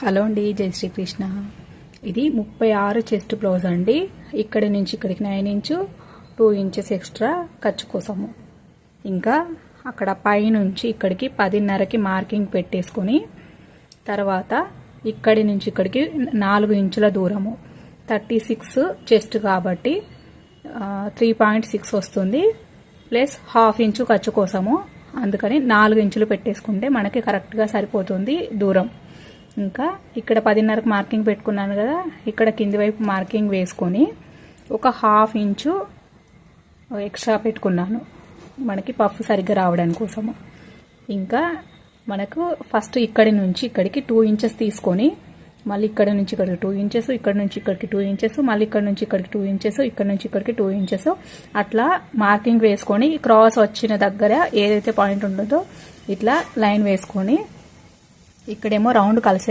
Hello అండి, జై శ్రీకృష్ణ. ఇది 36 చెస్ట్ బ్లౌజ్ అండి. ఇక్కడి నుంచి ఇక్కడికి 9 ఇంచు 2 ఇంచెస్ ఎక్స్ట్రా ఖర్చు కోసము. ఇంకా అక్కడ పైనుంచి ఇక్కడికి 10:30కి మార్కింగ్ పెట్టేసుకొని తర్వాత ఇక్కడి నుంచి ఇక్కడికి 4 ఇంచుల దూరము 36 చెస్ట్ కాబట్టి 3.6 వస్తుంది ప్లస్ ½ ఇంచు ఖర్చు కోసము. అందుకని 4 ఇంచులు పెట్టేసుకుంటే మనకి కరెక్ట్గా సరిపోతుంది దూరం. ఇంకా ఇక్కడ 10:30కి మార్కింగ్ పెట్టుకున్నాను కదా, ఇక్కడ కింది వైపు మార్కింగ్ వేసుకొని ఒక ½ ఇంచు ఎక్స్ట్రా పెట్టుకున్నాను మనకి పఫ్ సరిగ్గా రావడానికి కోసము. ఇంకా మనకు ఫస్ట్ ఇక్కడి నుంచి ఇక్కడికి 2 ఇంచెస్ తీసుకొని మళ్ళీ ఇక్కడ నుంచి ఇక్కడికి 2 ఇంచెస్, ఇక్కడ నుంచి ఇక్కడికి 2 ఇంచెస్, మళ్ళీ ఇక్కడ నుంచి ఇక్కడికి 2 ఇంచెస్, ఇక్కడ నుంచి ఇక్కడికి 2 ఇంచెస్ అట్లా మార్కింగ్ వేసుకొని క్రాస్ వచ్చిన దగ్గర ఏదైతే పాయింట్ ఉంటుందో ఇట్లా లైన్ వేసుకొని ఇక్కడేమో రౌండ్ కలిసే